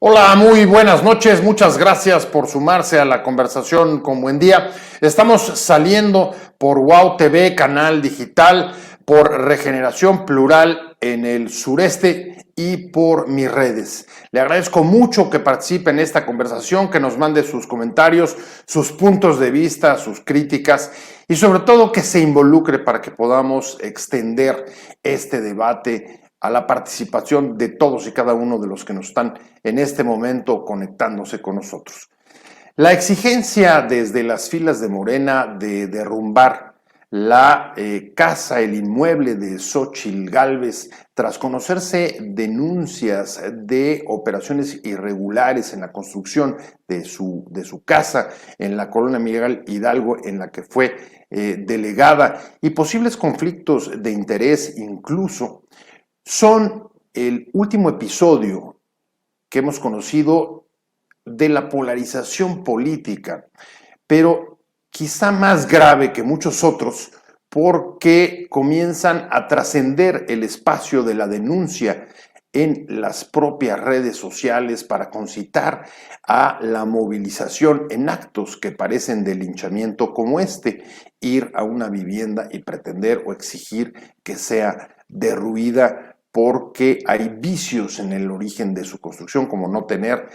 Hola, muy buenas noches. Muchas gracias por sumarse a la conversación con Buen Día. Estamos saliendo por WOW TV, canal digital, por Regeneración Plural en el sureste y por mis redes. Le agradezco mucho que participe en esta conversación, que nos mande sus comentarios, sus puntos de vista, sus críticas y sobre todo que se involucre para que podamos extender este debate a la participación de todos y cada uno de los que nos están en este momento conectándose con nosotros. La exigencia desde las filas de Morena de derrumbar la casa, el inmueble de Xóchitl Gálvez, tras conocerse denuncias de operaciones irregulares en la construcción de su casa en la colonia Miguel Hidalgo, en la que fue delegada, y posibles conflictos de interés incluso, son el último episodio que hemos conocido de la polarización política, pero quizá más grave que muchos otros porque comienzan a trascender el espacio de la denuncia en las propias redes sociales para concitar a la movilización en actos que parecen de linchamiento como este, ir a una vivienda y pretender o exigir que sea derruida porque hay vicios en el origen de su construcción, como no tener,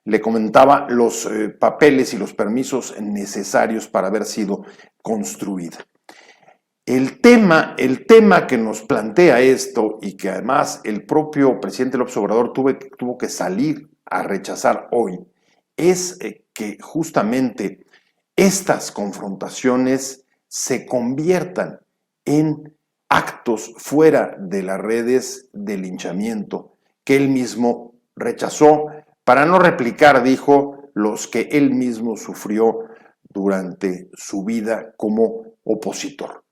le comentaba, los papeles y los permisos necesarios para haber sido construida. El tema que nos plantea esto y que además el propio presidente López Obrador tuvo que salir a rechazar hoy es que justamente estas confrontaciones se conviertan en actos fuera de las redes de linchamiento que él mismo rechazó para no replicar, dijo, los que él mismo sufrió durante su vida como opositor.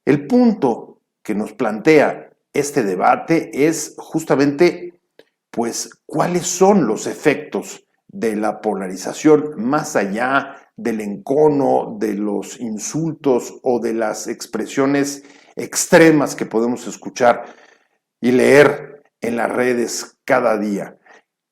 El punto que nos plantea este debate es justamente, pues, cuáles son los efectos de la polarización más allá del encono, de los insultos o de las expresiones extremas que podemos escuchar y leer en las redes cada día.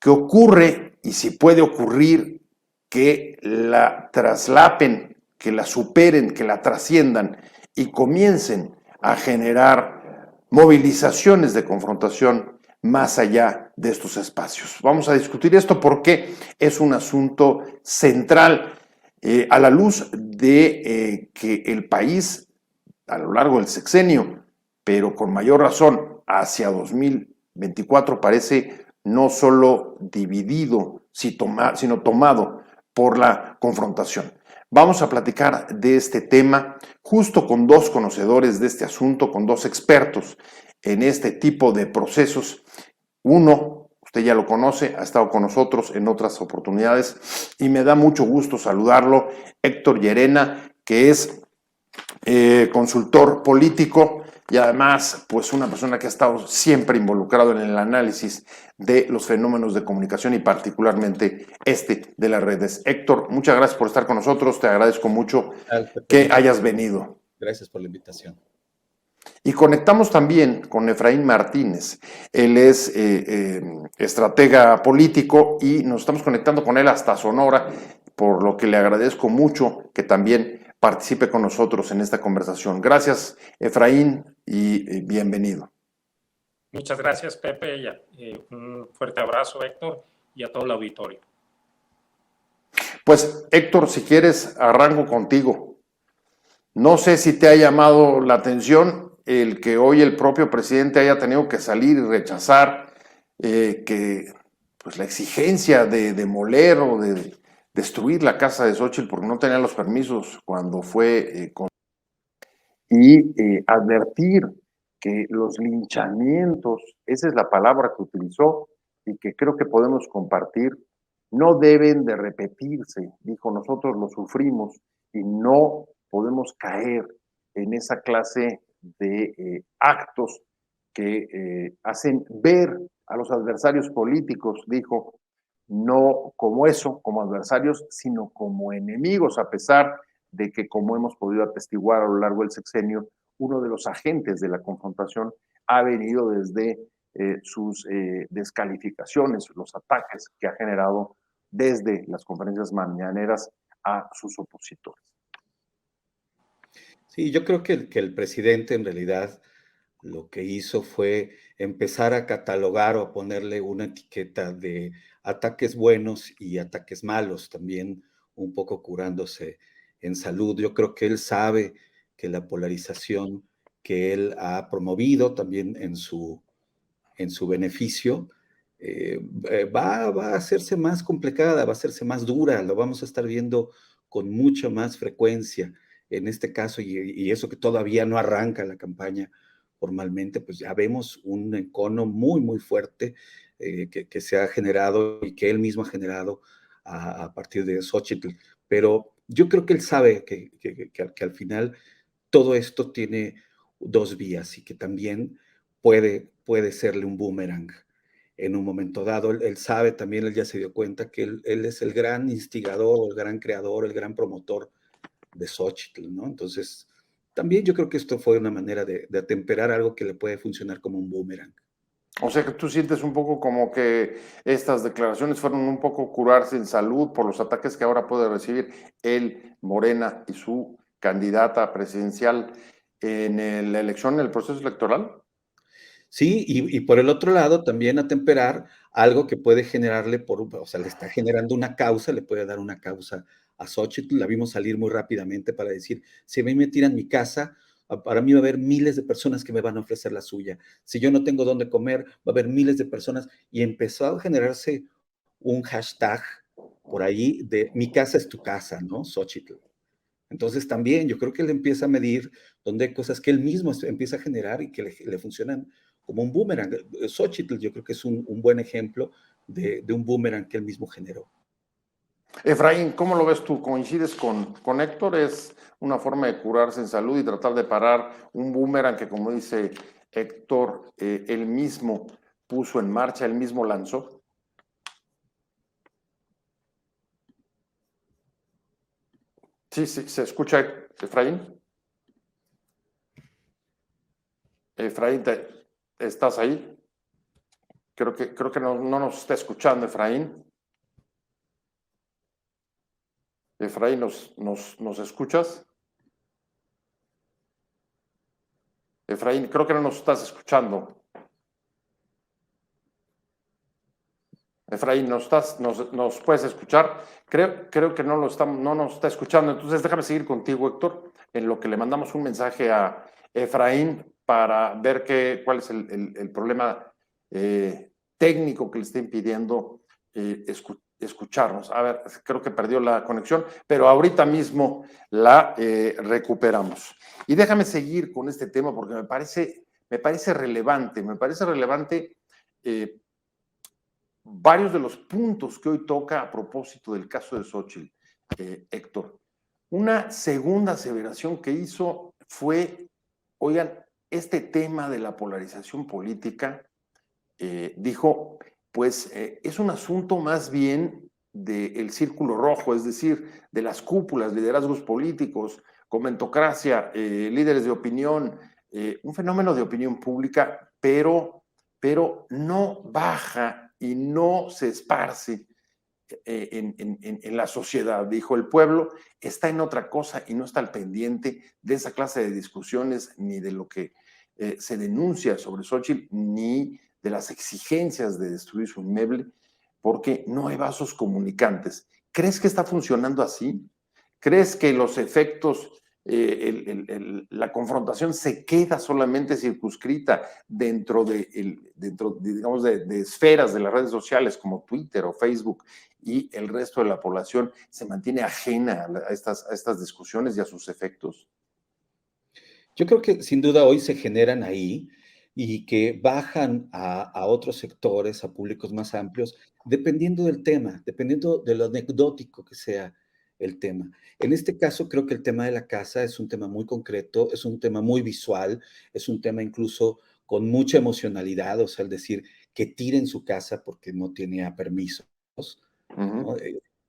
¿Qué ocurre y si puede ocurrir que la traslapen, que la superen, que la trasciendan y comiencen a generar movilizaciones de confrontación más allá de estos espacios? Vamos a discutir esto porque es un asunto central a la luz de que el país a lo largo del sexenio, pero con mayor razón hacia 2024, parece no solo dividido, sino tomado por la confrontación. Vamos a platicar de este tema justo con dos conocedores de este asunto, con dos expertos en este tipo de procesos. Uno, usted ya lo conoce, ha estado con nosotros en otras oportunidades y me da mucho gusto saludarlo, Héctor Llerena, que es consultor político y además pues una persona que ha estado siempre involucrado en el análisis de los fenómenos de comunicación y particularmente este de las redes. Héctor, muchas gracias por estar con nosotros, te agradezco mucho que hayas venido. Gracias por la invitación. Y conectamos también con Efraín Martínez. Él es estratega político y nos estamos conectando con él hasta Sonora, por lo que le agradezco mucho que también participe con nosotros en esta conversación. Gracias, Efraín, y bienvenido. Muchas gracias, Pepe, y un fuerte abrazo, Héctor, y a todo el auditorio. Pues, Héctor, si quieres, arranco contigo. No sé si te ha llamado la atención el que hoy el propio presidente haya tenido que salir y rechazar que pues, la exigencia de demoler o de destruir la casa de Xóchitl porque no tenía los permisos cuando fue y advertir que los linchamientos, esa es la palabra que utilizó y que creo que podemos compartir, no deben de repetirse, dijo, nosotros lo sufrimos y no podemos caer en esa clase de actos que hacen ver a los adversarios políticos, dijo, no como eso, como adversarios, sino como enemigos, a pesar de que, como hemos podido atestiguar a lo largo del sexenio, uno de los agentes de la confrontación ha venido desde sus descalificaciones, los ataques que ha generado desde las conferencias mañaneras a sus opositores. Sí, yo creo que el presidente en realidad lo que hizo fue empezar a catalogar o a ponerle una etiqueta de ataques buenos y ataques malos, también un poco curándose en salud. Yo creo que él sabe que la polarización que él ha promovido también en su beneficio, va a hacerse más complicada, va a hacerse más dura, lo vamos a estar viendo con mucha más frecuencia en este caso, y eso que todavía no arranca la campaña formalmente, pues ya vemos un encono muy, muy fuerte que se ha generado y que él mismo ha generado a partir de Xochitl. Pero yo creo que él sabe que al final todo esto tiene dos vías y que también puede serle un boomerang en un momento dado. Él sabe también, él ya se dio cuenta que él es el gran instigador, el gran creador, el gran promotor de Xochitl, ¿no? Entonces, también yo creo que esto fue una manera de atemperar algo que le puede funcionar como un boomerang. O sea que tú sientes un poco como que estas declaraciones fueron un poco curarse en salud por los ataques que ahora puede recibir él, Morena y su candidata presidencial en la elección, en el proceso electoral. Sí, y por el otro lado, también atemperar algo que puede generarle, o sea, le está generando una causa, le puede dar una causa a Xochitl. La vimos salir muy rápidamente para decir, si a mí me tiran mi casa, para mí va a haber miles de personas que me van a ofrecer la suya. Si yo no tengo dónde comer, va a haber miles de personas. Y empezó a generarse un hashtag por ahí de mi casa es tu casa, ¿no? Xochitl. Entonces también yo creo que él empieza a medir donde hay cosas que él mismo empieza a generar y que le funcionan como un boomerang. Xochitl yo creo que es un buen ejemplo de un boomerang que él mismo generó. Efraín, ¿cómo lo ves tú? ¿Coincides con Héctor? ¿Es una forma de curarse en salud y tratar de parar un boomerang que, como dice Héctor, él mismo puso en marcha, él mismo lanzó? Sí, sí, se escucha, Efraín. Efraín, ¿estás ahí? Creo que no nos está escuchando, Efraín. Efraín, ¿nos escuchas? Efraín, creo que no nos estás escuchando. Efraín, ¿nos puedes escuchar? Creo que no nos está escuchando. Entonces déjame seguir contigo, Héctor, en lo que le mandamos un mensaje a Efraín para ver cuál es el problema técnico que le está impidiendo escucharnos. A ver, creo que perdió la conexión, pero ahorita mismo la recuperamos. Y déjame seguir con este tema porque me parece relevante, varios de los puntos que hoy toca a propósito del caso de Xochitl, Héctor. Una segunda aseveración que hizo fue, oigan, este tema de la polarización política, dijo, pues es un asunto más bien del círculo rojo, es decir, de las cúpulas, liderazgos políticos, comentocracia, líderes de opinión, un fenómeno de opinión pública, pero no baja y no se esparce en la sociedad. Dijo, el pueblo está en otra cosa y no está al pendiente de esa clase de discusiones ni de lo que se denuncia sobre Xochitl, ni de las exigencias de destruir su inmueble, porque no hay vasos comunicantes. ¿Crees que está funcionando así? ¿Crees que los efectos, la confrontación se queda solamente circunscrita digamos, de esferas de las redes sociales como Twitter o Facebook y el resto de la población se mantiene ajena a estas discusiones y a sus efectos? Yo creo que sin duda hoy se generan ahí y que bajan a otros sectores, a públicos más amplios, dependiendo del tema, dependiendo de lo anecdótico que sea el tema. En este caso, creo que el tema de la casa es un tema muy concreto, es un tema muy visual, es un tema incluso con mucha emocionalidad, o sea, el decir que tiren su casa porque no tenía permisos, ¿no? Ujú.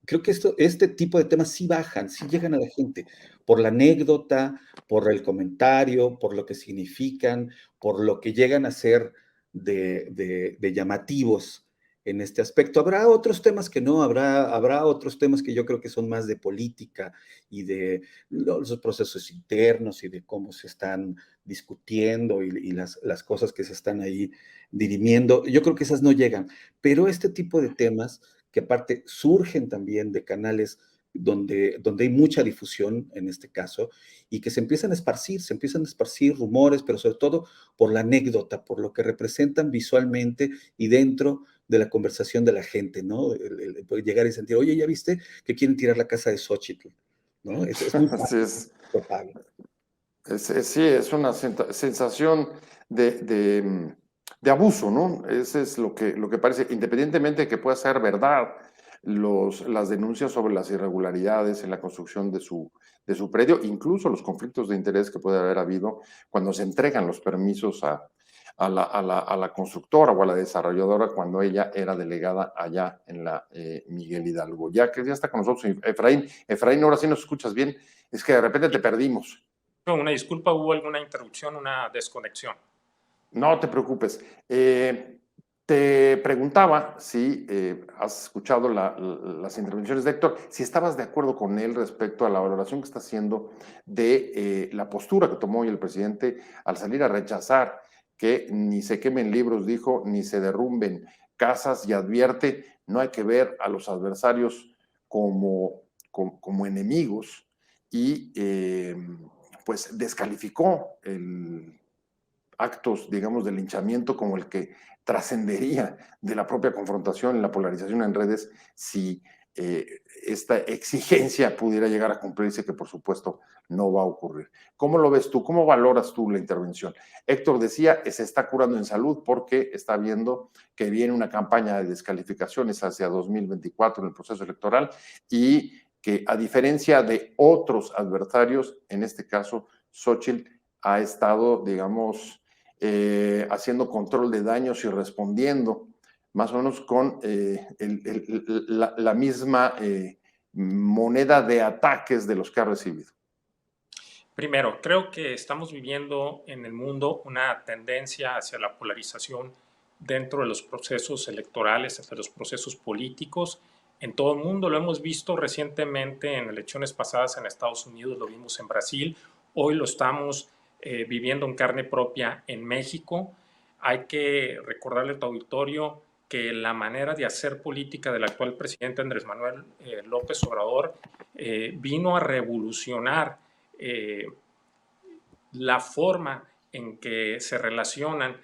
Creo que este tipo de temas sí bajan, sí llegan a la gente, por la anécdota, por el comentario, por lo que significan, por lo que llegan a ser de llamativos en este aspecto. Habrá otros temas que no, habrá otros temas que yo creo que son más de política y de los procesos internos y de cómo se están discutiendo y las cosas que se están ahí dirimiendo. Yo creo que esas no llegan, pero este tipo de temas que aparte surgen también de canales donde hay mucha difusión en este caso y que se empiezan a esparcir rumores, pero sobre todo por la anécdota, por lo que representan visualmente y dentro de la conversación de la gente, ¿no? El llegar y sentir, oye, ¿ya viste que quieren tirar la casa de Xochitl? ¿No? Es muy Así es. propaganda. Sí, es una sensación de abuso, ¿no? Ese es lo que parece, independientemente de que pueda ser verdad las denuncias sobre las irregularidades en la construcción de su predio, incluso los conflictos de interés que puede haber habido cuando se entregan los permisos a la constructora o a la desarrolladora cuando ella era delegada allá en la Miguel Hidalgo. Ya que ya está con nosotros Efraín, ahora sí nos escuchas bien, es que de repente te perdimos. Una disculpa, hubo alguna interrupción, una desconexión. No te preocupes. Te preguntaba si has escuchado las intervenciones de Héctor, si estabas de acuerdo con él respecto a la valoración que está haciendo de la postura que tomó hoy el presidente al salir a rechazar que ni se quemen libros, dijo, ni se derrumben casas y advierte, no hay que ver a los adversarios como enemigos y pues descalificó actos, digamos, de linchamiento como el que trascendería de la propia confrontación y la polarización en redes si esta exigencia pudiera llegar a cumplirse, que por supuesto no va a ocurrir. ¿Cómo lo ves tú? ¿Cómo valoras tú la intervención? Héctor decía que se está curando en salud porque está viendo que viene una campaña de descalificaciones hacia 2024 en el proceso electoral y que a diferencia de otros adversarios, en este caso, Xochitl ha estado, digamos, haciendo control de daños y respondiendo más o menos con la misma moneda de ataques de los que ha recibido. Primero, creo que estamos viviendo en el mundo una tendencia hacia la polarización dentro de los procesos electorales, hacia los procesos políticos. En todo el mundo lo hemos visto recientemente en elecciones pasadas en Estados Unidos, lo vimos en Brasil, hoy lo estamos viviendo en carne propia en México. Hay que recordarle a tu auditorio que la manera de hacer política del actual presidente Andrés Manuel López Obrador vino a revolucionar la forma en que se relacionan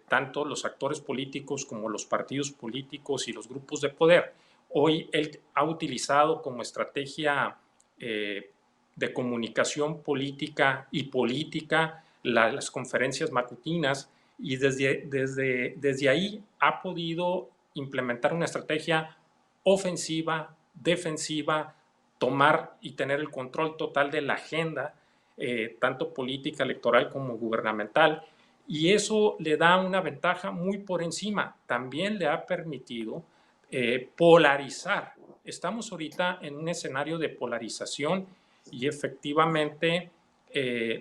tanto los actores políticos como los partidos políticos y los grupos de poder. Hoy él ha utilizado como estrategia de comunicación política y política las conferencias matutinas y desde ahí ha podido implementar una estrategia ofensiva, defensiva, tomar y tener el control total de la agenda, tanto política, electoral como gubernamental, y eso le da una ventaja muy por encima. También le ha permitido polarizar. Estamos ahorita en un escenario de polarización y efectivamente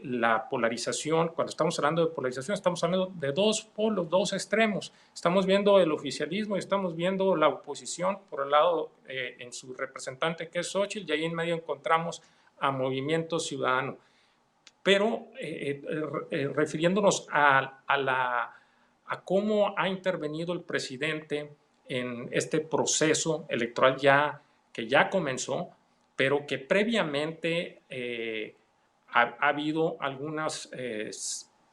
la polarización, cuando estamos hablando de polarización, estamos hablando de dos polos, dos extremos. Estamos viendo el oficialismo y estamos viendo la oposición por el lado en su representante que es Xochitl, y ahí en medio encontramos a Movimiento Ciudadano. Pero refiriéndonos a cómo ha intervenido el presidente en este proceso electoral que ya comenzó, pero que previamente ha habido algunos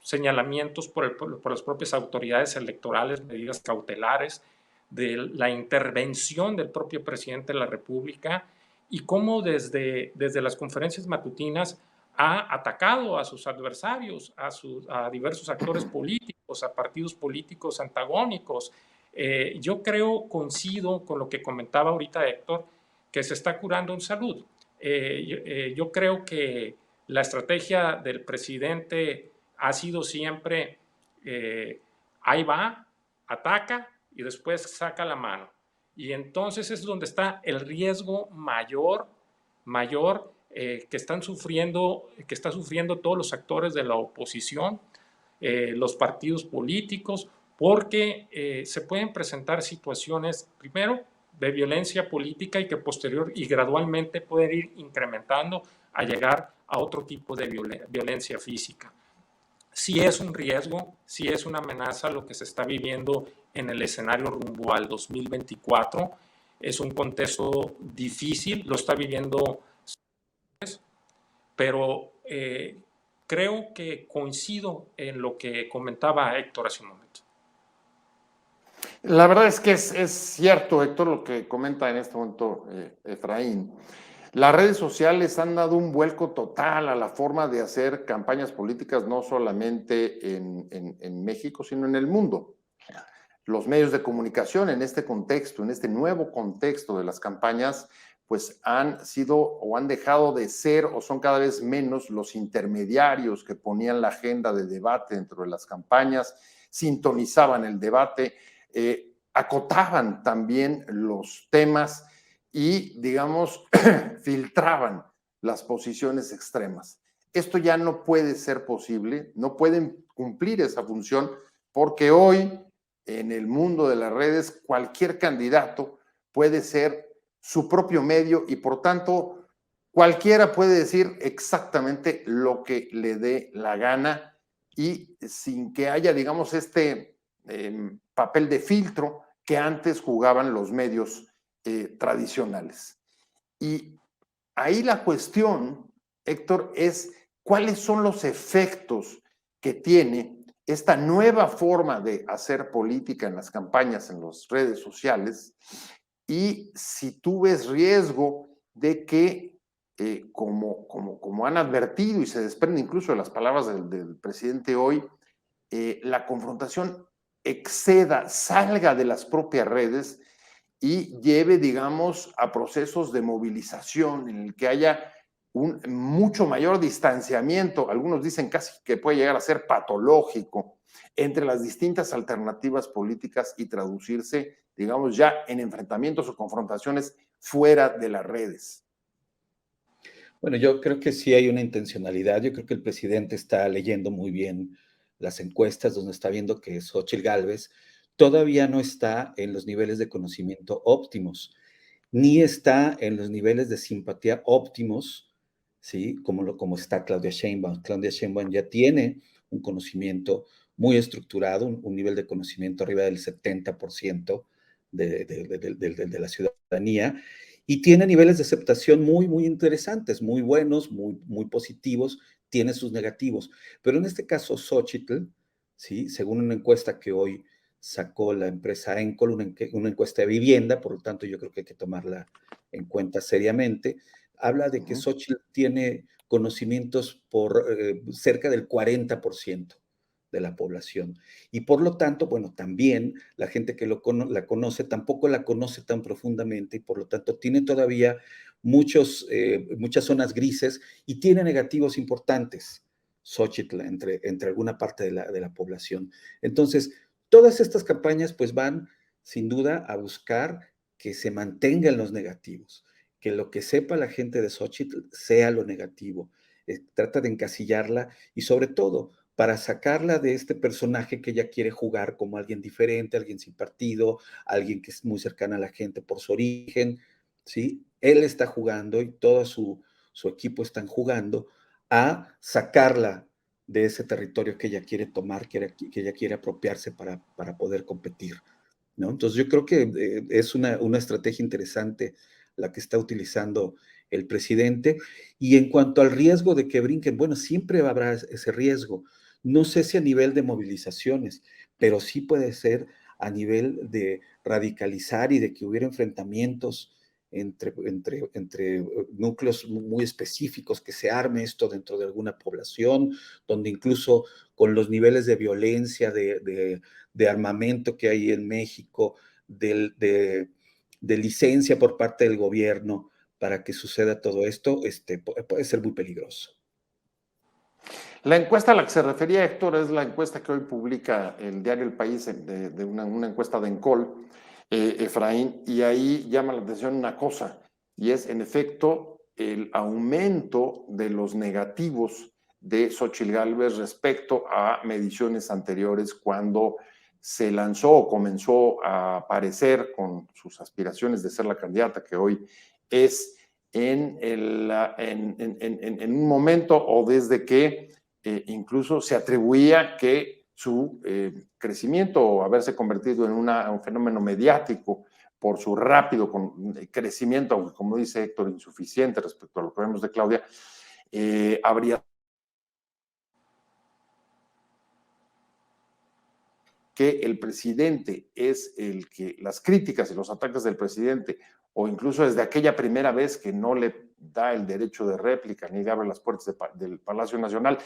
señalamientos por las propias autoridades electorales, medidas cautelares, de la intervención del propio presidente de la República y cómo desde las conferencias matutinas ha atacado a sus adversarios, a diversos actores políticos, a partidos políticos antagónicos. Yo coincido con lo que comentaba ahorita Héctor, que se está curando en salud. Yo creo que la estrategia del presidente ha sido siempre, ahí va, ataca y después saca la mano. Y entonces es donde está el riesgo mayor que está sufriendo todos los actores de la oposición, los partidos políticos, porque se pueden presentar situaciones, primero, de violencia política y que posterior y gradualmente pueden ir incrementando a llegar a otro tipo de violencia física. Sí es un riesgo, sí es una amenaza lo que se está viviendo en el escenario rumbo al 2024. Es un contexto difícil, lo está viviendo, pero creo que coincido en lo que comentaba Héctor hace un momento. La verdad es que es cierto, Héctor, lo que comenta en este momento Efraín. Las redes sociales han dado un vuelco total a la forma de hacer campañas políticas, no solamente en México, sino en el mundo. Los medios de comunicación en este contexto, en este nuevo contexto de las campañas, pues han sido o han dejado de ser o son cada vez menos los intermediarios que ponían la agenda de debate dentro de las campañas, sintonizaban el debate, acotaban también los temas y, digamos, filtraban las posiciones extremas. Esto ya no puede ser posible, no pueden cumplir esa función porque hoy en el mundo de las redes cualquier candidato puede ser su propio medio y por tanto cualquiera puede decir exactamente lo que le dé la gana y sin que haya, digamos, este papel de filtro que antes jugaban los medios tradicionales. Y ahí la cuestión, Héctor, es cuáles son los efectos que tiene esta nueva forma de hacer política en las campañas, en las redes sociales, y si tú ves riesgo de que, como han advertido y se desprende incluso de las palabras del presidente hoy, la confrontación exceda, salga de las propias redes y lleve, digamos, a procesos de movilización en el que haya un mucho mayor distanciamiento, algunos dicen casi que puede llegar a ser patológico, entre las distintas alternativas políticas y traducirse, digamos, ya en enfrentamientos o confrontaciones fuera de las redes. Bueno, yo creo que sí hay una intencionalidad. Yo creo que el presidente está leyendo muy bien las encuestas, donde está viendo que Xóchitl Gálvez todavía no está en los niveles de conocimiento óptimos, ni está en los niveles de simpatía óptimos, ¿sí? Como está Claudia Sheinbaum. Claudia Sheinbaum ya tiene un conocimiento muy estructurado, un nivel de conocimiento arriba del 70% de la ciudadanía, y tiene niveles de aceptación muy, muy interesantes, muy buenos, muy, muy positivos, tiene sus negativos. Pero en este caso, Xóchitl, ¿sí? Según una encuesta que hoy sacó la empresa Encol, una encuesta de vivienda, por lo tanto yo creo que hay que tomarla en cuenta seriamente, habla de que Xóchitl tiene conocimientos por cerca del 40% de la población. Y por lo tanto, bueno, también la gente que la conoce tampoco la conoce tan profundamente y por lo tanto tiene todavía muchas zonas grises y tiene negativos importantes, Xóchitl, entre alguna parte de la población. Entonces, todas estas campañas pues van sin duda a buscar que se mantengan los negativos, que lo que sepa la gente de Xóchitl sea lo negativo. Trata de encasillarla y sobre todo para sacarla de este personaje que ella quiere jugar como alguien diferente, alguien sin partido, alguien que es muy cercana a la gente por su origen, ¿sí? Él está jugando y todo su equipo están jugando a sacarla de ese territorio que ella quiere tomar, que ella quiere apropiarse para poder competir, ¿no? Entonces yo creo que es una estrategia interesante la que está utilizando el presidente. Y en cuanto al riesgo de que brinquen, bueno, siempre habrá ese riesgo. No sé si a nivel de movilizaciones, pero sí puede ser a nivel de radicalizar y de que hubiera enfrentamientos entre núcleos muy específicos, que se arme esto dentro de alguna población, donde incluso con los niveles de violencia, de armamento que hay en México, de licencia por parte del gobierno para que suceda todo esto, puede ser muy peligroso. La encuesta a la que se refería Héctor es la encuesta que hoy publica el diario El País, de una encuesta de Encol, Efraín, y ahí llama la atención una cosa, y es en efecto el aumento de los negativos de Xóchitl Gálvez respecto a mediciones anteriores cuando se lanzó o comenzó a aparecer con sus aspiraciones de ser la candidata que hoy es en un momento o desde que incluso se atribuía que su crecimiento o haberse convertido en un fenómeno mediático por su rápido crecimiento, aunque como dice Héctor, insuficiente respecto a lo que vemos de Claudia, habría que el presidente es el que las críticas y los ataques del presidente, o incluso desde aquella primera vez que no le da el derecho de réplica ni le abre las puertas del Palacio Nacional,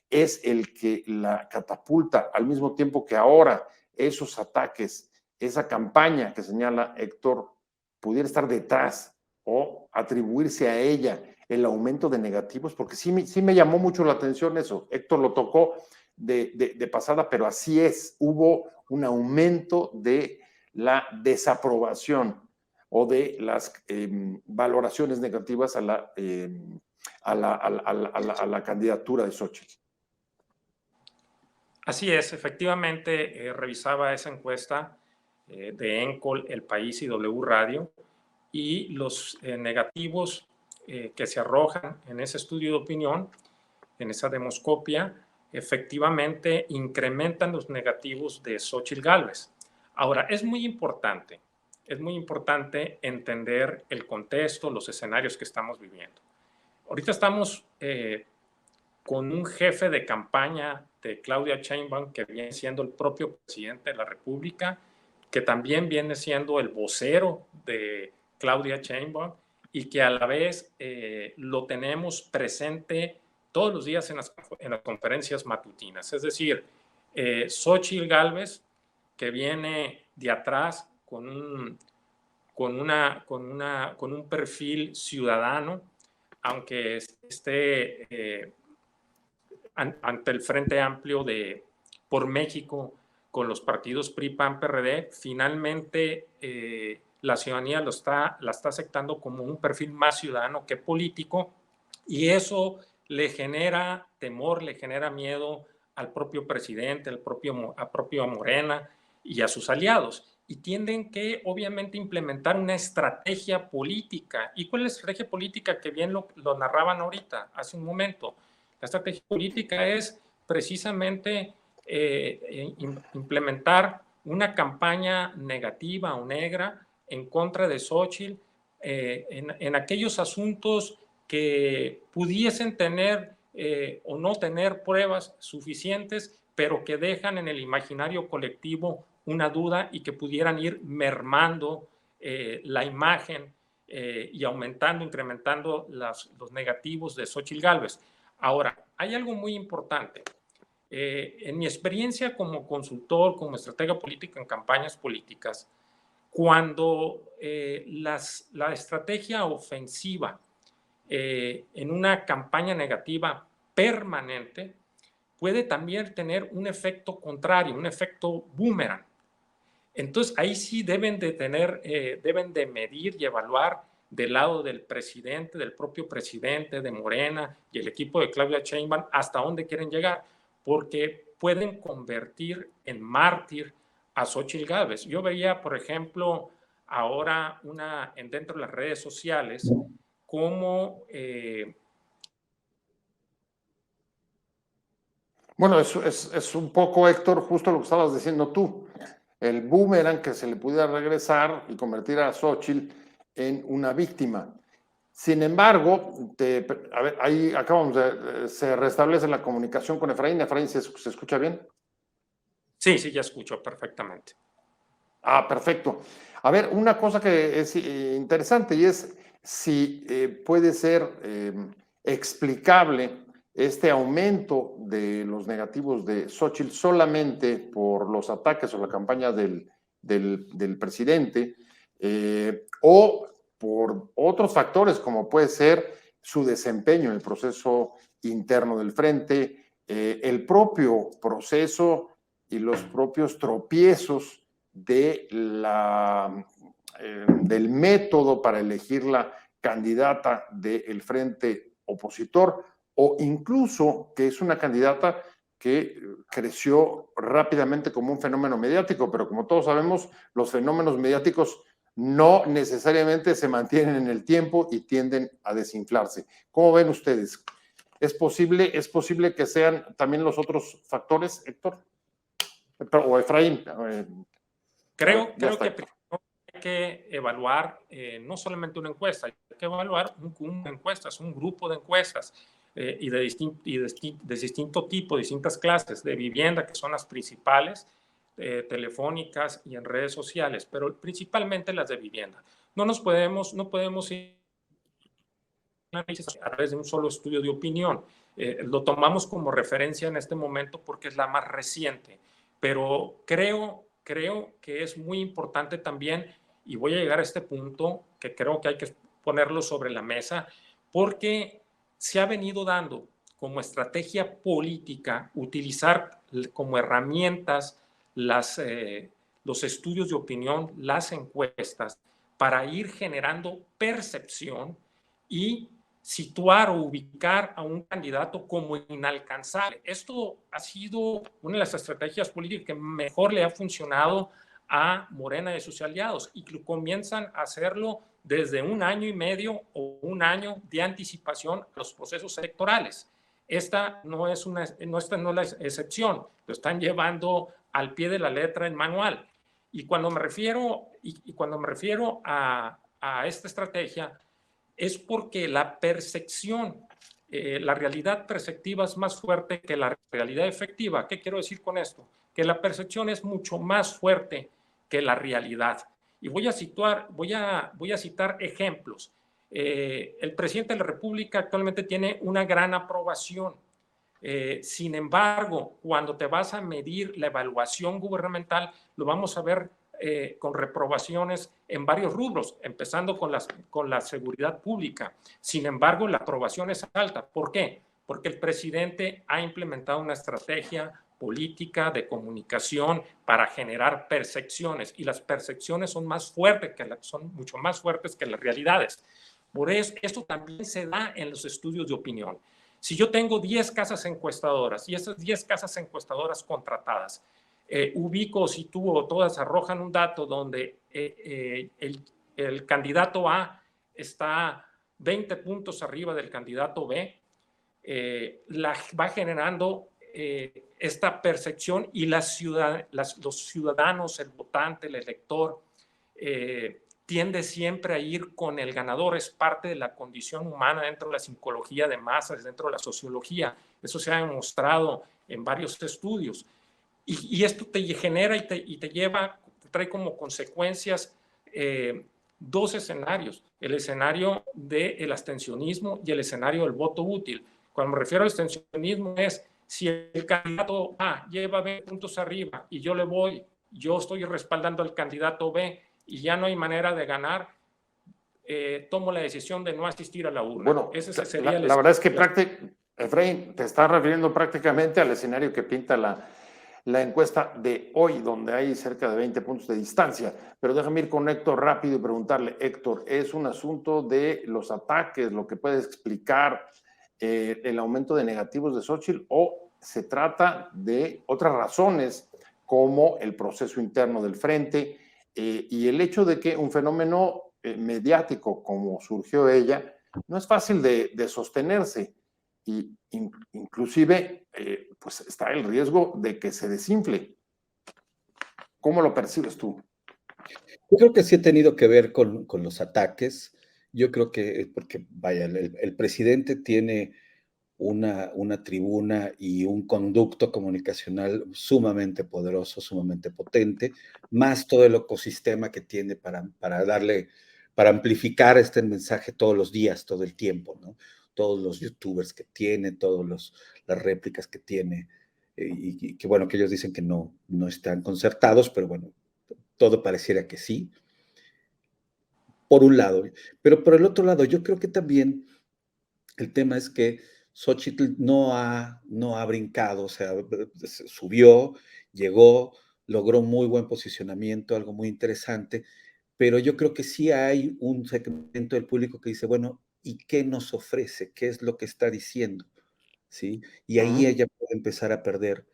es el que la catapulta, al mismo tiempo que ahora esos ataques, esa campaña que señala Héctor, pudiera estar detrás o atribuirse a ella el aumento de negativos, porque sí me llamó mucho la atención eso. Héctor lo tocó de pasada, pero así es, hubo un aumento de la desaprobación o de las valoraciones negativas a la candidatura de Xochitl. Así es, efectivamente, revisaba esa encuesta de ENCOL, El País y W Radio, y los negativos que se arrojan en ese estudio de opinión, en esa demoscopia, efectivamente incrementan los negativos de Xóchitl Gálvez. Ahora, es muy importante entender el contexto, los escenarios que estamos viviendo. Ahorita estamos con un jefe de campaña de Claudia Sheinbaum que viene siendo el propio presidente de la República, que también viene siendo el vocero de Claudia Sheinbaum y que a la vez lo tenemos presente todos los días en las conferencias matutinas. Es decir, Xóchitl Gálvez, que viene de atrás con un perfil ciudadano, aunque esté ante el Frente Amplio por México con los partidos PRI, PAN, PRD, finalmente la ciudadanía la está aceptando como un perfil más ciudadano que político, y eso le genera temor, le genera miedo al propio presidente, a propio Morena y a sus aliados. Y tienden que, obviamente, implementar una estrategia política. ¿Y cuál es la estrategia política? Que bien lo narraban ahorita, hace un momento. La estrategia política es precisamente implementar una campaña negativa o negra en contra de Xóchitl en aquellos asuntos que pudiesen tener o no tener pruebas suficientes, pero que dejan en el imaginario colectivo una duda y que pudieran ir mermando la imagen y aumentando, incrementando los negativos de Xóchitl Gálvez. Ahora, hay algo muy importante. En mi experiencia como consultor, como estratega política en campañas políticas, cuando la estrategia ofensiva en una campaña negativa permanente puede también tener un efecto contrario, un efecto boomerang. Entonces, ahí sí deben de medir y evaluar del lado del presidente, del propio presidente, de Morena y el equipo de Claudia Sheinbaum, hasta dónde quieren llegar, porque pueden convertir en mártir a Xóchitl Gálvez. Yo veía, por ejemplo, ahora dentro de las redes sociales, cómo... Bueno, es un poco, Héctor, justo lo que estabas diciendo tú. El boomerang que se le pudiera regresar y convertir a Xóchitl en una víctima. Sin embargo, a ver, ahí se restablece la comunicación con Efraín. Efraín, ¿se escucha bien? Sí, ya escucho perfectamente. Ah, perfecto. A ver, una cosa que es interesante y es si puede ser explicable este aumento de los negativos de Xóchitl solamente por los ataques o la campaña del presidente o por otros factores como puede ser su desempeño en el proceso interno del frente, el propio proceso y los propios tropiezos del método para elegir la candidata del frente opositor, o incluso que es una candidata que creció rápidamente como un fenómeno mediático, pero como todos sabemos, los fenómenos mediáticos no necesariamente se mantienen en el tiempo y tienden a desinflarse. ¿Cómo ven ustedes? ¿Es posible que sean también los otros factores, Héctor? O Efraín. Creo Ya que está. primero hay que evaluar no solamente una encuesta, hay que evaluar un encuestas, un grupo de encuestas y de distinto tipo, distintas clases de vivienda, que son las principales, telefónicas y en redes sociales, pero principalmente las de vivienda. No podemos ir a través de un solo estudio de opinión. Lo tomamos como referencia en este momento porque es la más reciente, pero creo que es muy importante también, y voy a llegar a este punto que creo que hay que ponerlo sobre la mesa, porque se ha venido dando como estrategia política utilizar como herramientas los estudios de opinión, las encuestas, para ir generando percepción y situar o ubicar a un candidato como inalcanzable. Esto ha sido una de las estrategias políticas que mejor le ha funcionado a Morena y sus aliados y que comienzan a hacerlo desde un año y medio o un año de anticipación a los procesos electorales. Esta no es la excepción, lo están llevando al pie de la letra en manual. Y cuando me refiero, a esta estrategia, es porque la percepción, la realidad perceptiva es más fuerte que la realidad efectiva. ¿Qué quiero decir con esto? Que la percepción es mucho más fuerte que la realidad. Y voy a citar ejemplos. El presidente de la República actualmente tiene una gran aprobación. Sin embargo, cuando te vas a medir la evaluación gubernamental, lo vamos a ver con reprobaciones en varios rubros, empezando con la seguridad pública. Sin embargo, la aprobación es alta. ¿Por qué? Porque el presidente ha implementado una estrategia política de comunicación para generar percepciones, y las percepciones son son mucho más fuertes que las realidades. Por eso, esto también se da en los estudios de opinión. Si yo tengo 10 casas encuestadoras y esas 10 casas encuestadoras contratadas, ubico, sitúo, todas arrojan un dato donde el candidato A está 20 puntos arriba del candidato B, va generando esta percepción, y los ciudadanos, el votante, el elector, tiende siempre a ir con el ganador. Es parte de la condición humana dentro de la psicología de masas, dentro de la sociología. Eso se ha demostrado en varios estudios. Y esto te genera y te lleva, te trae como consecuencias dos escenarios: el escenario del abstencionismo y el escenario del voto útil. Cuando me refiero al abstencionismo es si el candidato A lleva 20 puntos arriba y yo estoy respaldando al candidato B y ya no hay manera de ganar, tomo la decisión de no asistir a la urna. Bueno, Ese sería la verdad es que Efraín, te estás refiriendo prácticamente al escenario que pinta la encuesta de hoy, donde hay cerca de 20 puntos de distancia. Pero déjame ir con Héctor rápido y preguntarle, Héctor, ¿es un asunto de los ataques lo que puede explicar el aumento de negativos de Xóchitl, o se trata de otras razones como el proceso interno del frente y el hecho de que un fenómeno mediático como surgió ella no es fácil de sostenerse? Y inclusive pues está el riesgo de que se desinfle. ¿Cómo lo percibes tú? Yo creo que sí ha tenido que ver con los ataques. Yo creo que, porque vaya, el presidente tiene una tribuna y un conducto comunicacional sumamente poderoso, sumamente potente, más todo el ecosistema que tiene para amplificar este mensaje todos los días, todo el tiempo, ¿no? Todos los youtubers que tiene, las réplicas que tiene, y que bueno, que ellos dicen que no están concertados, pero bueno, todo pareciera que sí, por un lado. Pero por el otro lado, yo creo que también el tema es que Xóchitl no ha brincado, o sea, subió, llegó, logró muy buen posicionamiento, algo muy interesante, pero yo creo que sí hay un segmento del público que dice, bueno, ¿y qué nos ofrece? ¿Qué es lo que está diciendo? ¿sí? Y ahí ella puede empezar a perder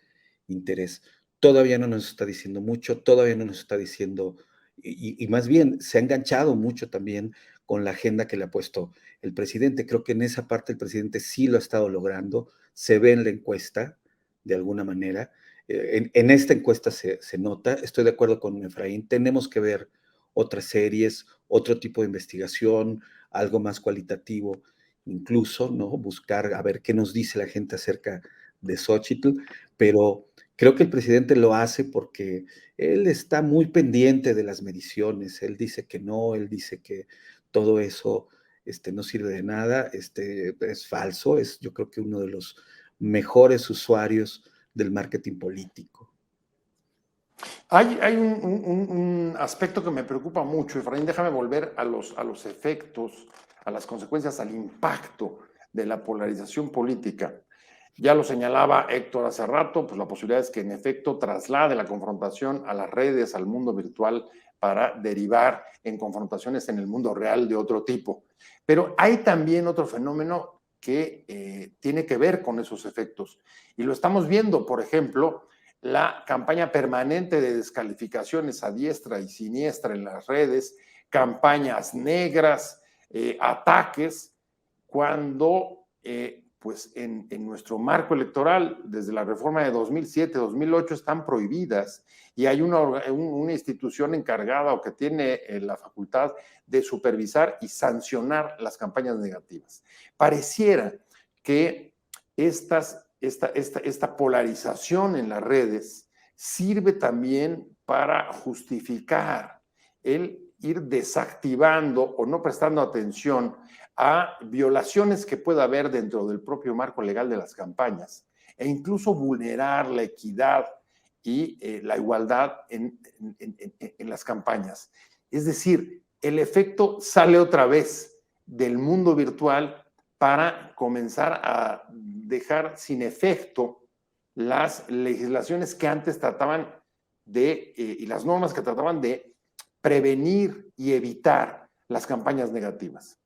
interés. Todavía no nos está diciendo mucho, todavía no nos está diciendo, y más bien se ha enganchado mucho también con la agenda que le ha puesto el presidente. Creo que en esa parte el presidente sí lo ha estado logrando, se ve en la encuesta de alguna manera. En esta encuesta se nota, estoy de acuerdo con Efraín, tenemos que ver otras series, otro tipo de investigación, algo más cualitativo, incluso, ¿no? Buscar a ver qué nos dice la gente acerca de Xochitl, pero creo que el presidente lo hace porque él está muy pendiente de las mediciones, él dice que no, él dice que todo eso no sirve de nada, es falso, es yo creo que uno de los mejores usuarios del marketing político. Hay un aspecto que me preocupa mucho, Efraín, déjame volver a los efectos, a las consecuencias, al impacto de la polarización política. Ya lo señalaba Héctor hace rato, pues la posibilidad es que en efecto traslade la confrontación a las redes, al mundo virtual, para derivar en confrontaciones en el mundo real de otro tipo. Pero hay también otro fenómeno que tiene que ver con esos efectos. Y lo estamos viendo, por ejemplo, la campaña permanente de descalificaciones a diestra y siniestra en las redes, campañas negras, ataques, cuando pues en nuestro marco electoral, desde la reforma de 2007, 2008, están prohibidas y hay una institución encargada o que tiene la facultad de supervisar y sancionar las campañas negativas. Pareciera que esta polarización en las redes sirve también para justificar el ir desactivando o no prestando atención a violaciones que pueda haber dentro del propio marco legal de las campañas e incluso vulnerar la equidad y la igualdad en las campañas. Es decir, el efecto sale otra vez del mundo virtual para comenzar a dejar sin efecto las legislaciones que antes trataban y las normas que trataban de prevenir y evitar las campañas negativas.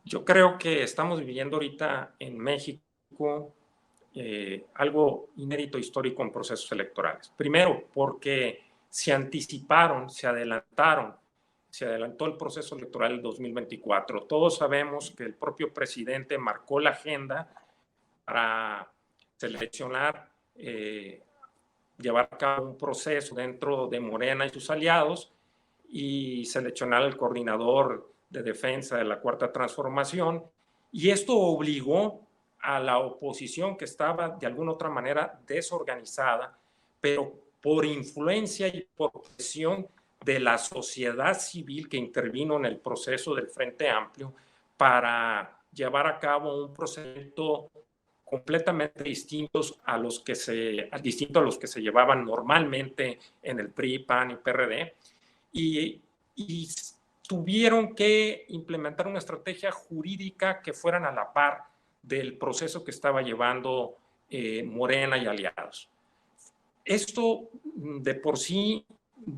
Yo creo que estamos viviendo ahorita en México algo inédito histórico en procesos electorales. Primero, porque se anticiparon, se adelantó el proceso electoral del 2024. Todos sabemos que el propio presidente marcó la agenda para seleccionar, llevar a cabo un proceso dentro de Morena y sus aliados y seleccionar al coordinador de defensa de la Cuarta Transformación. Y esto obligó a la oposición, que estaba de alguna otra manera desorganizada, pero por influencia y por presión de la sociedad civil que intervino en el proceso del Frente Amplio, para llevar a cabo un procedimiento completamente distintos a los que se llevaban normalmente en el PRI, PAN y PRD, y tuvieron que implementar una estrategia jurídica que fueran a la par del proceso que estaba llevando Morena y aliados. Esto de por sí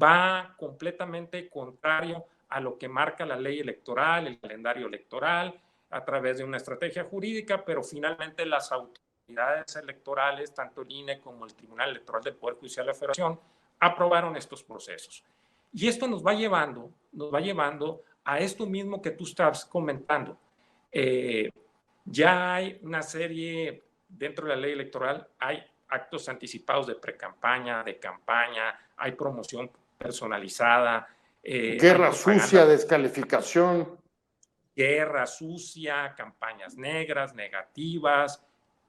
va completamente contrario a lo que marca la ley electoral, el calendario electoral, a través de una estrategia jurídica, pero finalmente las autoridades electorales, tanto el INE como el Tribunal Electoral del Poder Judicial de la Federación, aprobaron estos procesos. Y esto nos va llevando a esto mismo que tú estás comentando. Ya hay una serie, dentro de la ley electoral, hay actos anticipados de precampaña, de campaña, hay promoción personalizada. Guerra sucia, descalificación. Guerra sucia, campañas negras, negativas,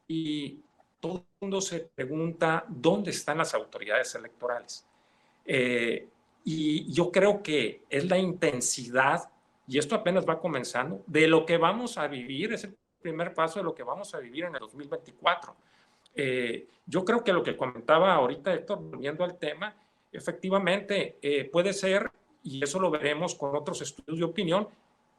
y todo el mundo se pregunta dónde están las autoridades electorales. Y yo creo que es la intensidad, y esto apenas va comenzando, de lo que vamos a vivir, es el primer paso de lo que vamos a vivir en el 2024. Yo creo que lo que comentaba ahorita Héctor, volviendo al tema, efectivamente puede ser, y eso lo veremos con otros estudios de opinión,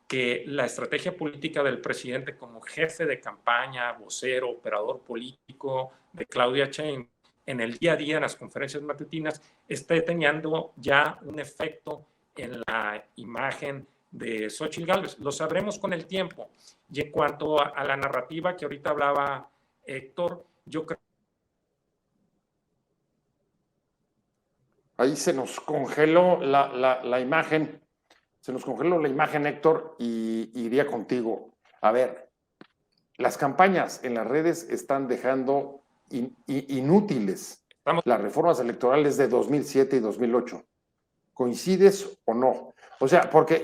que la estrategia política del presidente como jefe de campaña, vocero, operador político de Claudia Sheinbaum en el día a día, en las conferencias matutinas, esté teniendo ya un efecto en la imagen de Xóchitl Gálvez. Lo sabremos con el tiempo. Y en cuanto a la narrativa que ahorita hablaba Héctor, yo creo. Ahí se nos congeló la imagen, Héctor, y iría contigo. A ver, las campañas en las redes están dejando inútiles las reformas electorales de 2007 y 2008. ¿Coincides o no? O sea, porque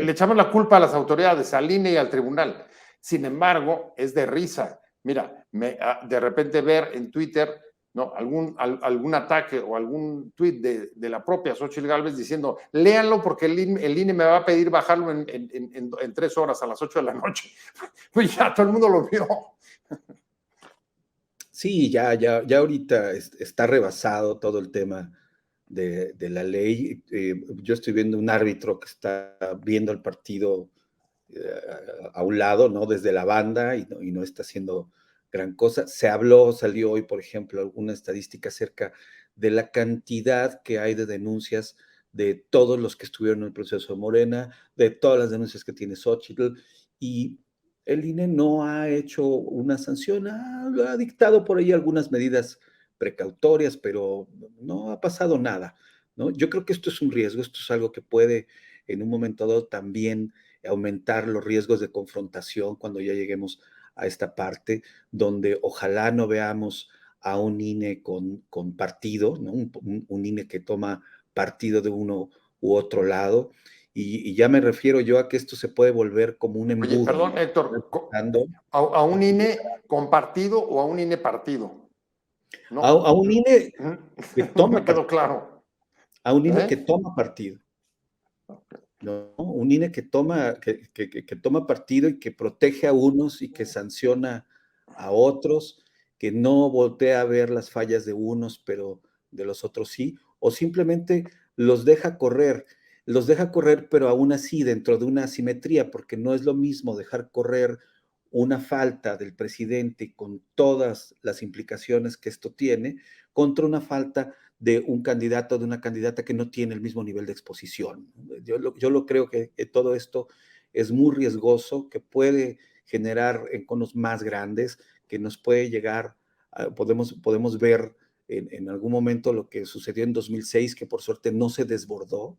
le echamos la culpa a las autoridades, al INE y al tribunal. Sin embargo, es de risa. Mira, de repente ver en Twitter, ¿no?, algún ataque o algún tuit de la propia Xóchitl Gálvez diciendo, léanlo porque el INE me va a pedir bajarlo en 3 horas a las 8 de la noche. Pues ya todo el mundo lo vio. Sí, ya ahorita está rebasado todo el tema de la ley. Yo estoy viendo un árbitro que está viendo el partido a un lado, ¿no? Desde la banda y no está haciendo gran cosa. Salió hoy, por ejemplo, alguna estadística acerca de la cantidad que hay de denuncias de todos los que estuvieron en el proceso de Morena, de todas las denuncias que tiene Xóchitl, y el INE no ha hecho una sanción, ha dictado por ahí algunas medidas precautorias, pero no ha pasado nada, ¿no? Yo creo que esto es un riesgo, esto es algo que puede en un momento dado también aumentar los riesgos de confrontación cuando ya lleguemos a esta parte, donde ojalá no veamos a un INE con partido, ¿no? Un INE que toma partido de uno u otro lado, y ya me refiero yo a que esto se puede volver como un embudo. Oye, perdón, Héctor, ¿a un INE con partido o a un INE partido? No. A un INE que toma me quedó claro. A un INE que toma partido. ¿No? Un INE que toma partido y que protege a unos y que sanciona a otros, que no voltea a ver las fallas de unos, pero de los otros sí, o simplemente los deja correr, pero aún así dentro de una asimetría, porque no es lo mismo dejar correr una falta del presidente con todas las implicaciones que esto tiene, contra una falta de un candidato, de una candidata que no tiene el mismo nivel de exposición. Yo lo creo que todo esto es muy riesgoso, que puede generar enconos más grandes, que nos puede llegar, podemos ver en algún momento lo que sucedió en 2006, que por suerte no se desbordó,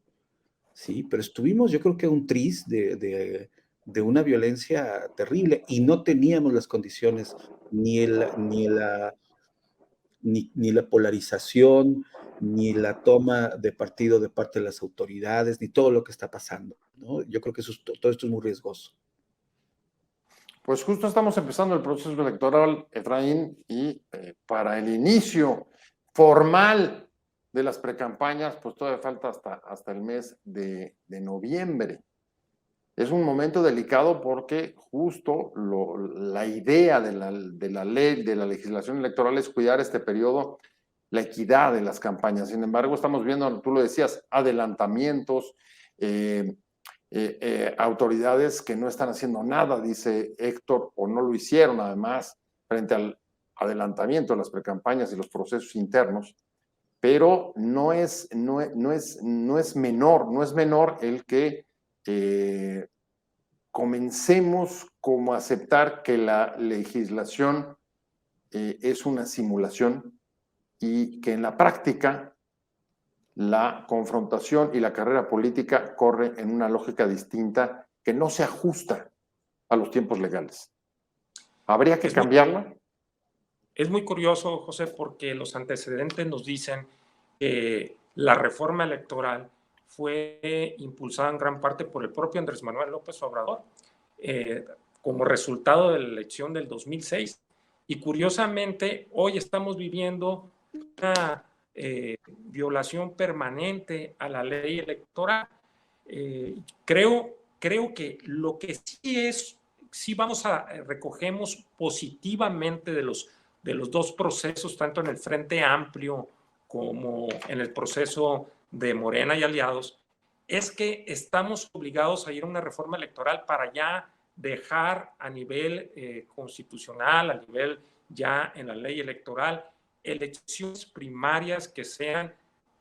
¿sí? Pero estuvimos, yo creo que un tris de una violencia terrible y no teníamos las condiciones ni la polarización, ni la toma de partido de parte de las autoridades, ni todo lo que está pasando, ¿no? Yo creo que todo esto es muy riesgoso. Pues justo estamos empezando el proceso electoral, Efraín, y para el inicio formal de las precampañas, pues todavía falta hasta el mes de noviembre. Es un momento delicado porque justo la idea de la ley, de la legislación electoral es cuidar este periodo, la equidad de las campañas. Sin embargo, estamos viendo, tú lo decías, adelantamientos, autoridades que no están haciendo nada, dice Héctor, o no lo hicieron además, frente al adelantamiento de las precampañas y los procesos internos, pero no es menor el que comencemos como a aceptar que la legislación es una simulación y que en la práctica la confrontación y la carrera política corre en una lógica distinta que no se ajusta a los tiempos legales. ¿Habría que cambiarla? Es muy curioso, José, porque los antecedentes nos dicen que la reforma electoral fue impulsada en gran parte por el propio Andrés Manuel López Obrador, como resultado de la elección del 2006. Y curiosamente, hoy estamos viviendo una violación permanente a la ley electoral. Creo que lo que sí recogemos positivamente de los dos procesos, tanto en el Frente Amplio como en el proceso de Morena y aliados, es que estamos obligados a ir a una reforma electoral para ya dejar a nivel constitucional, a nivel ya en la ley electoral, elecciones primarias que sean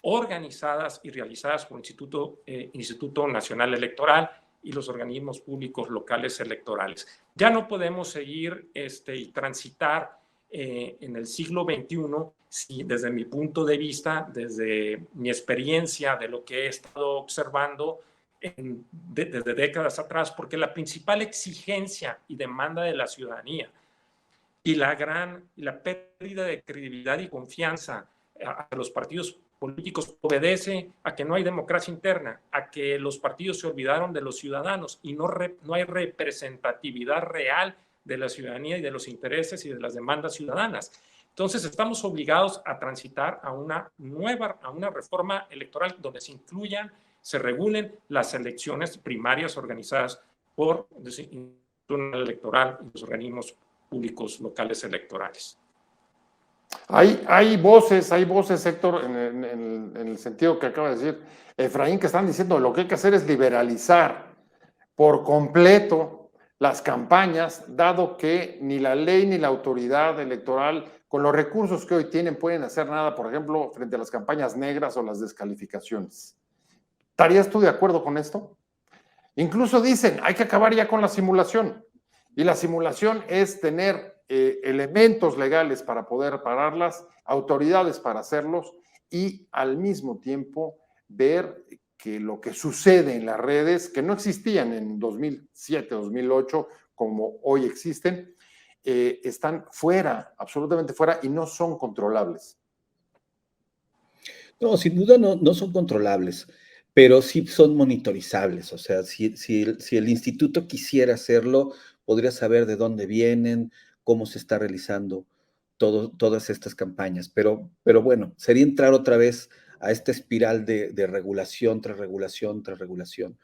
organizadas y realizadas por el Instituto Nacional Electoral y los organismos públicos locales electorales. Ya no podemos seguir y transitar en el siglo XXI, si desde mi punto de vista, desde mi experiencia de lo que he estado observando desde décadas atrás, porque la principal exigencia y demanda de la ciudadanía y la pérdida de credibilidad y confianza a los partidos políticos obedece a que no hay democracia interna, a que los partidos se olvidaron de los ciudadanos y no hay representatividad real de la ciudadanía y de los intereses y de las demandas ciudadanas. Entonces estamos obligados a transitar a una reforma electoral donde se regulen las elecciones primarias organizadas por el Instituto Nacional Electoral y los organismos públicos locales electorales. Hay voces, Héctor, en el sentido que acaba de decir Efraín, que están diciendo lo que hay que hacer es liberalizar por completo las campañas, dado que ni la ley ni la autoridad electoral, con los recursos que hoy tienen, pueden hacer nada, por ejemplo, frente a las campañas negras o las descalificaciones. ¿Estarías tú de acuerdo con esto? Incluso dicen, hay que acabar ya con la simulación. Y la simulación es tener elementos legales para poder pararlas, autoridades para hacerlos y al mismo tiempo ver que lo que sucede en las redes, que no existían en 2007, 2008, como hoy existen, están fuera, absolutamente fuera y no son controlables. No, sin duda no son controlables, pero sí son monitorizables. O sea, si el instituto quisiera hacerlo, podría saber de dónde vienen, cómo se está realizando todas estas campañas. Pero bueno, sería entrar otra vez a esta espiral de regulación tras regulación tras regulación.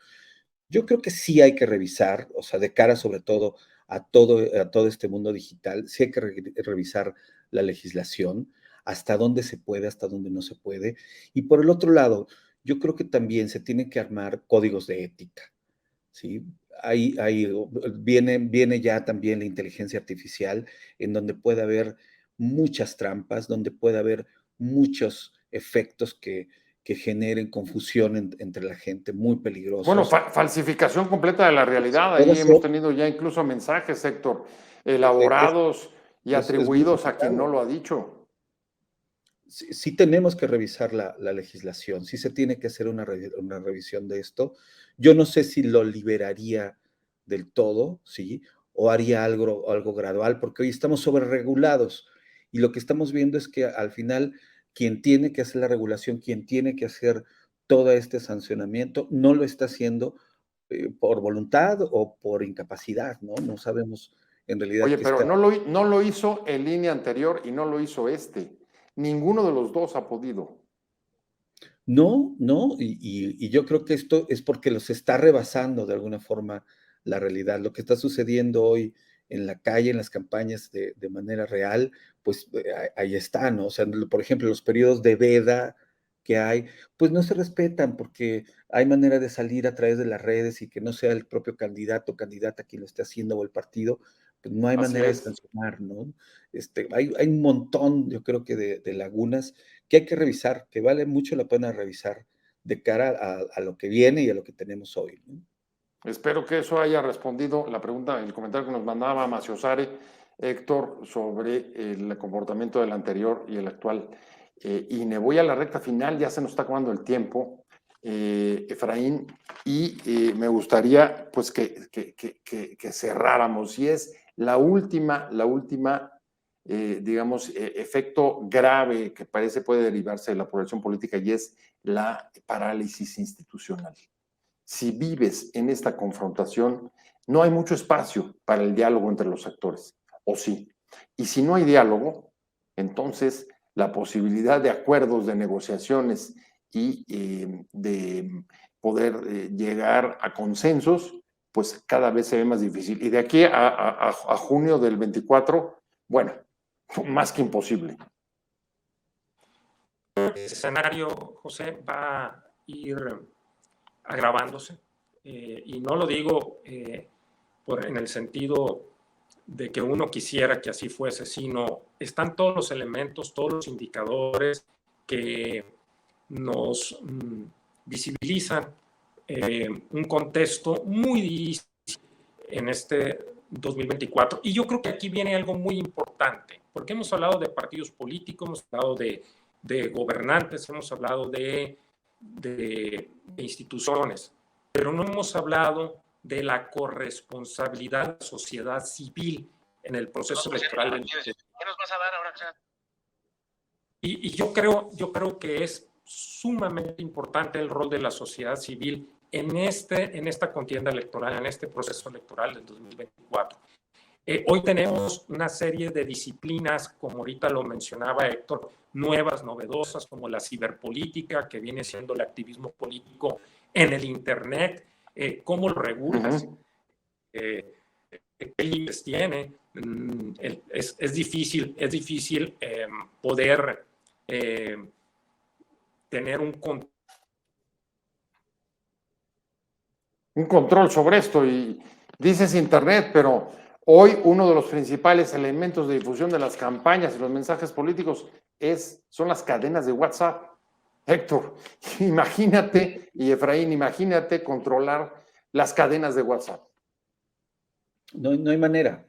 Yo creo que sí hay que revisar, o sea, de cara sobre todo a todo este mundo digital, sí hay que revisar la legislación, hasta dónde se puede, hasta dónde no se puede. Y por el otro lado, yo creo que también se tienen que armar códigos de ética, ¿sí? Viene ya también la inteligencia artificial, en donde puede haber muchas trampas, donde puede haber muchos efectos que generen confusión entre la gente, muy peligrosos. Bueno, falsificación completa de la realidad. Ahí hemos tenido ya incluso mensajes, Héctor, elaborados y atribuidos a quien no lo ha dicho. Sí tenemos que revisar la legislación, sí se tiene que hacer una revisión de esto. Yo no sé si lo liberaría del todo, ¿sí? O haría algo gradual, porque hoy estamos sobreregulados y lo que estamos viendo es que al final quien tiene que hacer la regulación, quien tiene que hacer todo este sancionamiento, no lo está haciendo por voluntad o por incapacidad, ¿no? No sabemos en realidad. Oye, pero no lo hizo el INE anterior y no lo hizo este. Ninguno de los dos ha podido. No, y yo creo que esto es porque los está rebasando de alguna forma la realidad. Lo que está sucediendo hoy en la calle, en las campañas de manera real, pues ahí está, ¿no? O sea, por ejemplo, los periodos de veda que hay, pues no se respetan porque hay manera de salir a través de las redes y que no sea el propio candidato o candidata quien lo esté haciendo o el partido, pues no hay manera de sancionar, ¿no? Hay un montón, yo creo que de lagunas que hay que revisar, que vale mucho la pena revisar de cara a lo que viene y a lo que tenemos hoy, ¿no? Espero que eso haya respondido la pregunta, el comentario que nos mandaba Maciosare, Héctor, sobre el comportamiento del anterior y el actual. Y me voy a la recta final, ya se nos está acabando el tiempo, Efraín, y me gustaría pues que cerráramos. Y es la última digamos, efecto grave que parece puede derivarse de la población política, y es la parálisis institucional. Si vives en esta confrontación, no hay mucho espacio para el diálogo entre los actores, ¿o sí? Y si no hay diálogo, entonces la posibilidad de acuerdos, de negociaciones y de poder llegar a consensos, pues cada vez se ve más difícil. Y de aquí a junio del 24, bueno, más que imposible. El escenario, José, va a ir agravándose, y no lo digo en el sentido de que uno quisiera que así fuese, sino están todos los elementos, todos los indicadores que nos visibilizan un contexto muy difícil en este 2024. Y yo creo que aquí viene algo muy importante, porque hemos hablado de partidos políticos, hemos hablado de gobernantes, hemos hablado de instituciones, pero no hemos hablado de la corresponsabilidad de la sociedad civil en el proceso electoral. ¿Qué nos vas a dar ahora? Y yo creo que es sumamente importante el rol de la sociedad civil en esta contienda electoral, en este proceso electoral del 2024. Hoy tenemos una serie de disciplinas, como ahorita lo mencionaba Héctor, nuevas, novedosas, como la ciberpolítica, que viene siendo el activismo político en el Internet. ¿Cómo lo regulas? ¿Qué límites tiene? Es difícil poder tener un control sobre esto. Y dices Internet, pero hoy uno de los principales elementos de difusión de las campañas y los mensajes políticos son las cadenas de WhatsApp. Héctor, imagínate, y Efraín, imagínate controlar las cadenas de WhatsApp. No hay manera.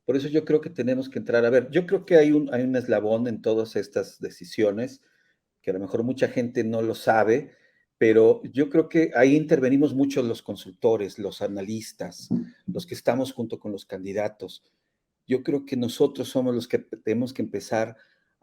Por eso yo creo que tenemos que entrar. A ver, yo creo que hay un eslabón en todas estas decisiones, que a lo mejor mucha gente no lo sabe, pero yo creo que ahí intervenimos mucho los consultores, los analistas, los que estamos junto con los candidatos. Yo creo que nosotros somos los que tenemos que empezar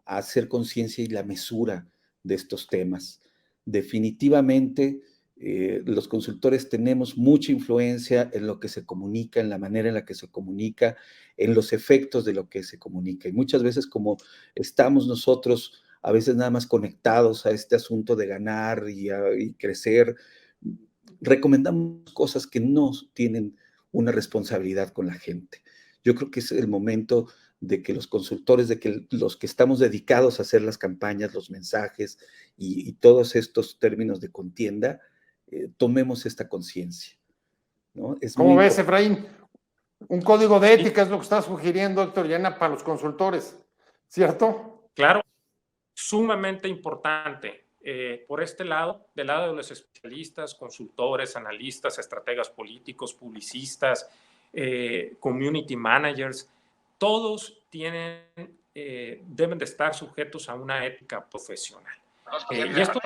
a hacer conciencia y la mesura de estos temas. Definitivamente, los consultores tenemos mucha influencia en lo que se comunica, en la manera en la que se comunica, en los efectos de lo que se comunica. Y muchas veces, como estamos nosotros a veces nada más conectados a este asunto de ganar y crecer, recomendamos cosas que no tienen una responsabilidad con la gente. Yo creo que es el momento de que los consultores, de que los que estamos dedicados a hacer las campañas, los mensajes y todos estos términos de contienda, tomemos esta conciencia, ¿no? ¿Cómo ves, Efraín? Un código de ética es lo que está sugiriendo Héctor Llena para los consultores, ¿cierto? Claro, sumamente importante. Por este lado, del lado de los especialistas, consultores, analistas, estrategas políticos, publicistas, community managers, todos deben de estar sujetos a una ética profesional. Y esto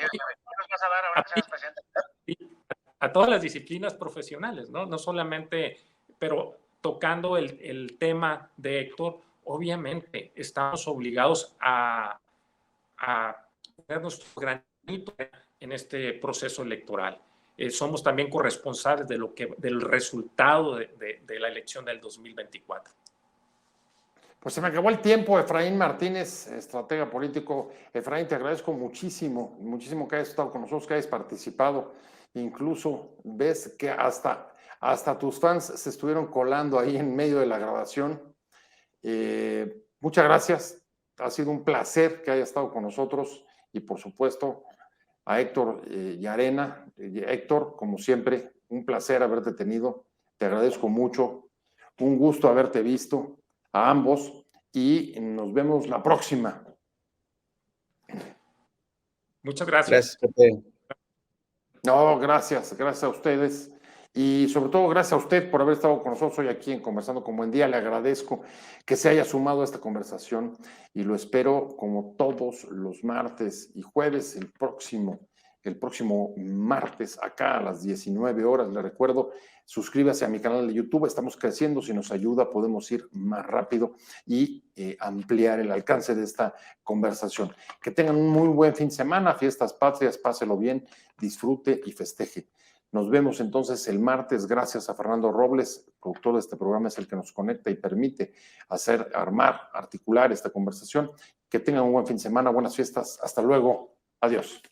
a todas las disciplinas profesionales, ¿no? No solamente, pero tocando el tema de Héctor, obviamente estamos obligados a poner nuestro granito en este proceso electoral. Somos también corresponsables del resultado de la elección del 2024. Pues se me acabó el tiempo. Efraín Martínez, estratega político. Efraín, te agradezco muchísimo que hayas estado con nosotros, que hayas participado. Incluso ves que hasta tus fans se estuvieron colando ahí en medio de la grabación. Muchas gracias. Ha sido un placer que hayas estado con nosotros y, por supuesto, a Héctor Llarena. Héctor, como siempre, un placer haberte tenido. Te agradezco mucho. Un gusto haberte visto a ambos y nos vemos la próxima. Muchas gracias. Gracias. No, gracias a ustedes y sobre todo gracias a usted por haber estado con nosotros hoy aquí en Conversando con Buen Día. Le agradezco que se haya sumado a esta conversación y lo espero como todos los martes y jueves, el próximo martes acá a las 19 horas. Le recuerdo, suscríbase a mi canal de YouTube. Estamos creciendo. Si nos ayuda, podemos ir más rápido y ampliar el alcance de esta conversación. Que tengan un muy buen fin de semana, fiestas patrias, páselo bien, disfrute y festeje. Nos vemos entonces el martes. Gracias a Fernando Robles, productor de este programa, es el que nos conecta y permite articular esta conversación. Que tengan un buen fin de semana, buenas fiestas. Hasta luego. Adiós.